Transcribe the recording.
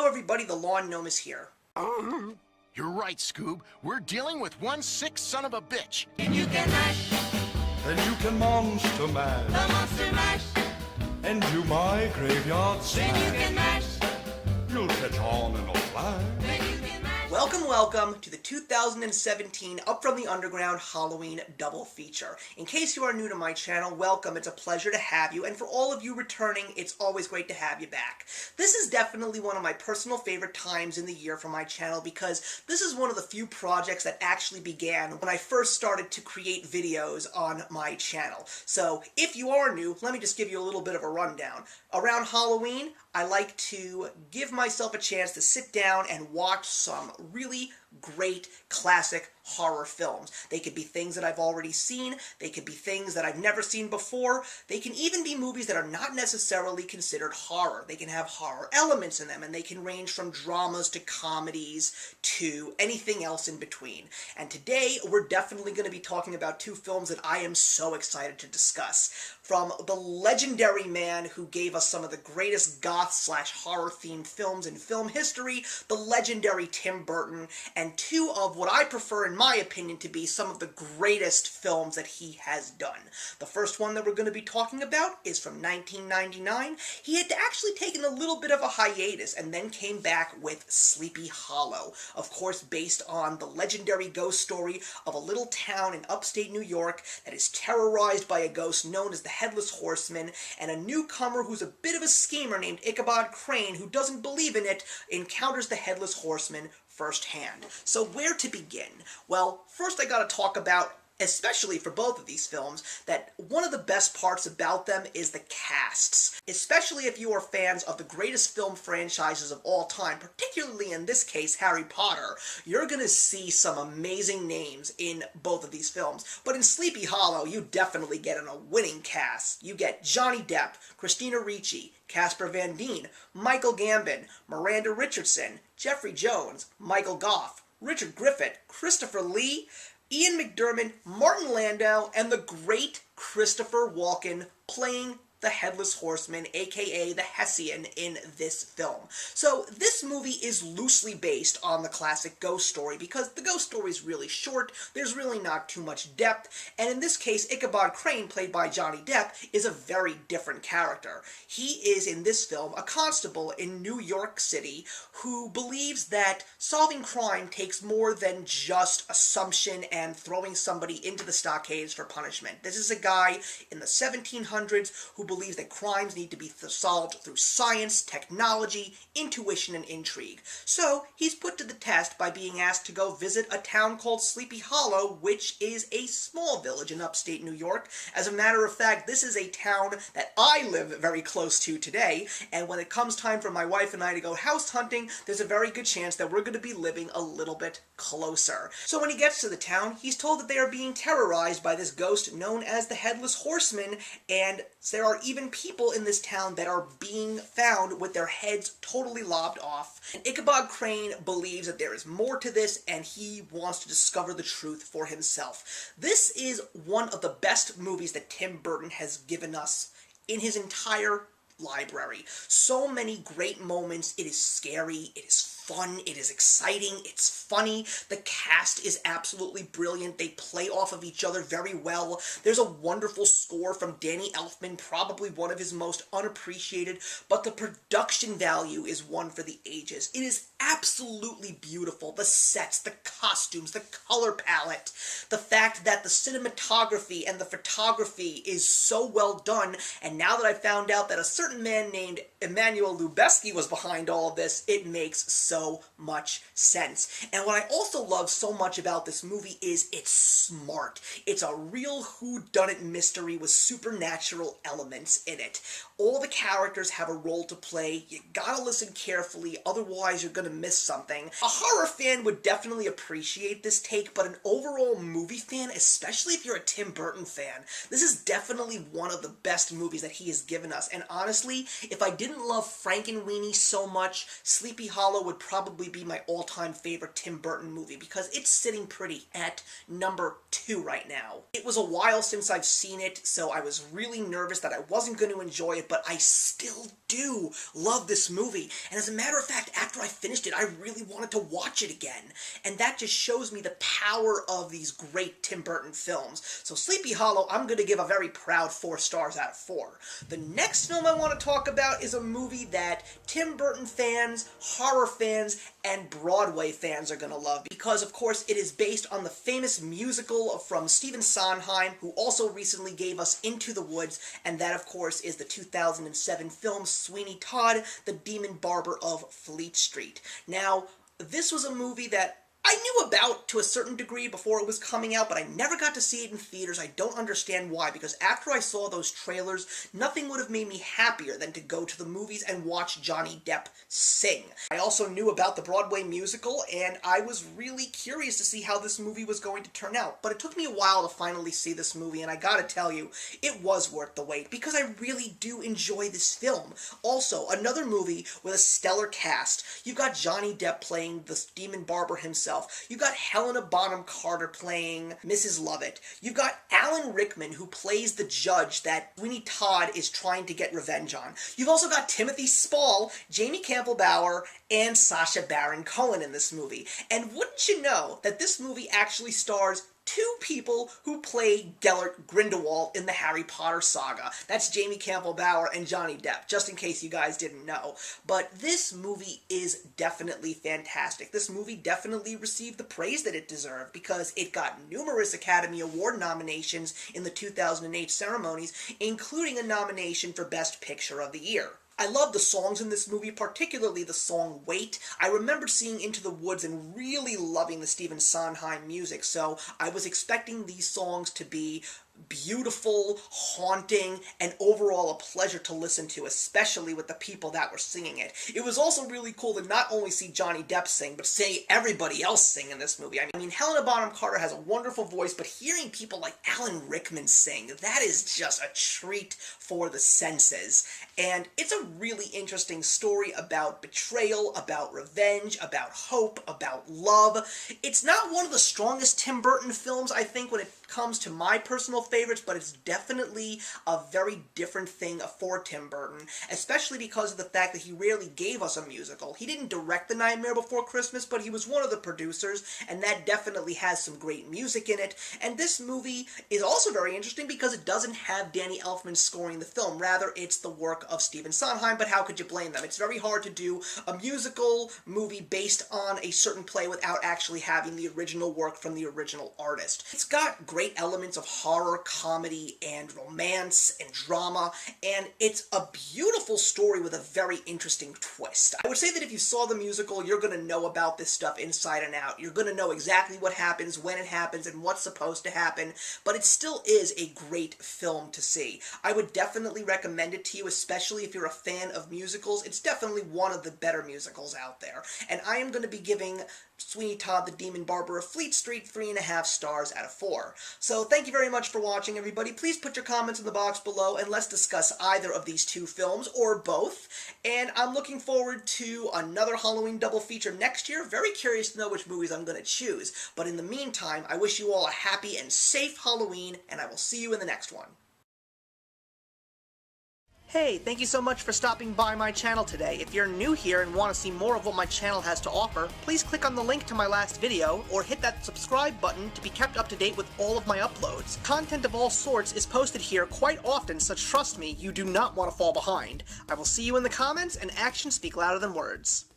Hello everybody, the Lawn Gnome is here. You're right, Scoob. We're dealing with one sick son of a bitch. And you can mash, Then you can monster mash the monster mash. and do my graveyard Then you smash. can mash, You'll catch on in a flash. then you can mash. Welcome to the 2017 Up From the Underground Halloween double feature. In case you are new to my channel, welcome. It's a pleasure to have you, and for all of you returning, it's always great to have you back. This is definitely one of my personal favorite times in the year for my channel because this is one of the few projects that actually began when I first started to create videos on my channel. So if you are new, let me just give you a little bit of a rundown. Around Halloween, I like to give myself a chance to sit down and watch some really great classic horror films. They could be things that I've already seen, they could be things that I've never seen before, they can even be movies that are not necessarily considered horror. They can have horror elements in them, and they can range from dramas to comedies to anything else in between. And today, we're definitely going to be talking about two films that I am so excited to discuss. From the legendary man who gave us some of the greatest goth/horror-themed films in film history, the legendary Tim Burton, and two of what I prefer, in my opinion, to be some of the greatest films that he has done. The first one that we're going to be talking about is from 1999. He had actually taken a little bit of a hiatus and then came back with Sleepy Hollow, of course based on the legendary ghost story of a little town in upstate New York that is terrorized by a ghost known as the Headless Horseman, and a newcomer who's a bit of a schemer named Ichabod Crane, who doesn't believe in it, encounters the Headless Horseman firsthand. So where to begin? Well, first I gotta talk about, especially for both of these films, that one of the best parts about them is the casts. Especially if you are fans of the greatest film franchises of all time, particularly in this case, Harry Potter, you're gonna see some amazing names in both of these films. But in Sleepy Hollow, you definitely get a winning cast. You get Johnny Depp, Christina Ricci, Casper Van Dien, Michael Gambon, Miranda Richardson, Jeffrey Jones, Michael Goff, Richard Griffith, Christopher Lee, Ian McDiarmid, Martin Landau, and the great Christopher Walken playing the Headless Horseman, aka the Hessian, in this film. So this movie is loosely based on the classic ghost story because the ghost story is really short, there's really not too much depth, and in this case, Ichabod Crane, played by Johnny Depp, is a very different character. He is, in this film, a constable in New York City who believes that solving crime takes more than just assumption and throwing somebody into the stockades for punishment. This is a guy in the 1700s who believes that crimes need to be solved through science, technology, intuition, and intrigue. So he's put to the test by being asked to go visit a town called Sleepy Hollow, which is a small village in upstate New York. As a matter of fact, this is a town that I live very close to today, and when it comes time for my wife and I to go house hunting, there's a very good chance that we're going to be living a little bit closer. So when he gets to the town, he's told that they are being terrorized by this ghost known as the Headless Horseman, and there are even people in this town that are being found with their heads totally lopped off. And Ichabod Crane believes that there is more to this, and he wants to discover the truth for himself. This is one of the best movies that Tim Burton has given us in his entire library. So many great moments. It is scary, it is fun, it is exciting, it's funny, the cast is absolutely brilliant, they play off of each other very well, there's a wonderful score from Danny Elfman, probably one of his most unappreciated, but the production value is one for the ages. It is absolutely beautiful. The sets, the costumes, the color palette, the fact that the cinematography and the photography is so well done, and now that I found out that a certain man named Emmanuel Lubezki was behind all of this, it makes so much sense. And what I also love so much about this movie is it's smart. It's a real whodunit mystery with supernatural elements in it. All the characters have a role to play. You gotta listen carefully, otherwise you're gonna miss something. A horror fan would definitely appreciate this take, but an overall movie fan, especially if you're a Tim Burton fan, this is definitely one of the best movies that he has given us. And honestly, if I didn't love Frankenweenie so much, Sleepy Hollow would probably be my all-time favorite Tim Burton movie because it's sitting pretty at number 2 right now. It was a while since I've seen it, so I was really nervous that I wasn't going to enjoy it, but I still do love this movie. And as a matter of fact, after I finished it, I really wanted to watch it again. And that just shows me the power of these great Tim Burton films. So Sleepy Hollow, I'm going to give a very proud 4 stars out of 4. The next film I want to talk about is a movie that Tim Burton fans, horror fans, and Broadway fans are going to love because, of course, it is based on the famous musical from Stephen Sondheim, who also recently gave us Into the Woods, and that, of course, is the 2007 film Sweeney Todd, the Demon Barber of Fleet Street. Now, this was a movie that I knew about to a certain degree before it was coming out, but I never got to see it in theaters. I don't understand why, because after I saw those trailers, nothing would have made me happier than to go to the movies and watch Johnny Depp sing. I also knew about the Broadway musical, and I was really curious to see how this movie was going to turn out. But it took me a while to finally see this movie, and I gotta tell you, it was worth the wait, because I really do enjoy this film. Also, another movie with a stellar cast. You've got Johnny Depp playing the Demon Barber himself. You've got Helena Bonham Carter playing Mrs. Lovett. You've got Alan Rickman, who plays the judge that Sweeney Todd is trying to get revenge on. You've also got Timothy Spall, Jamie Campbell Bower, and Sacha Baron Cohen in this movie. And wouldn't you know that this movie actually stars 2 people who play Gellert Grindelwald in the Harry Potter saga. That's Jamie Campbell Bower and Johnny Depp, just in case you guys didn't know. But this movie is definitely fantastic. This movie definitely received the praise that it deserved because it got numerous Academy Award nominations in the 2008 ceremonies, including a nomination for Best Picture of the Year. I love the songs in this movie, particularly the song Wait. I remember seeing Into the Woods and really loving the Stephen Sondheim music, so I was expecting these songs to be beautiful, haunting, and overall a pleasure to listen to, especially with the people that were singing it. It was also really cool to not only see Johnny Depp sing, but see everybody else sing in this movie. I mean, Helena Bonham Carter has a wonderful voice, but hearing people like Alan Rickman sing, that is just a treat for the senses. And it's a really interesting story about betrayal, about revenge, about hope, about love. It's not one of the strongest Tim Burton films, I think, when it comes to my personal favorites, but it's definitely a very different thing for Tim Burton, especially because of the fact that he rarely gave us a musical. He didn't direct The Nightmare Before Christmas, but he was one of the producers, and that definitely has some great music in it. And this movie is also very interesting because it doesn't have Danny Elfman scoring the film. Rather, it's the work of Stephen Sondheim, but how could you blame them? It's very hard to do a musical movie based on a certain play without actually having the original work from the original artist. It's got great elements of horror, comedy, and romance, and drama, and it's a beautiful story with a very interesting twist. I would say that if you saw the musical, you're going to know about this stuff inside and out. You're going to know exactly what happens, when it happens, and what's supposed to happen, but it still is a great film to see. I would definitely recommend it to you, especially if you're a fan of musicals. It's definitely one of the better musicals out there, and I am going to be giving Sweeney Todd, the Demon Barber of Fleet Street 3.5 stars out of 4. So thank you very much for watching, everybody. Please put your comments in the box below, and let's discuss either of these 2 films, or both. And I'm looking forward to another Halloween double feature next year. Very curious to know which movies I'm going to choose. But in the meantime, I wish you all a happy and safe Halloween, and I will see you in the next one. Hey, thank you so much for stopping by my channel today. If you're new here and want to see more of what my channel has to offer, please click on the link to my last video, or hit that subscribe button to be kept up to date with all of my uploads. Content of all sorts is posted here quite often, so trust me, you do not want to fall behind. I will see you in the comments, and actions speak louder than words.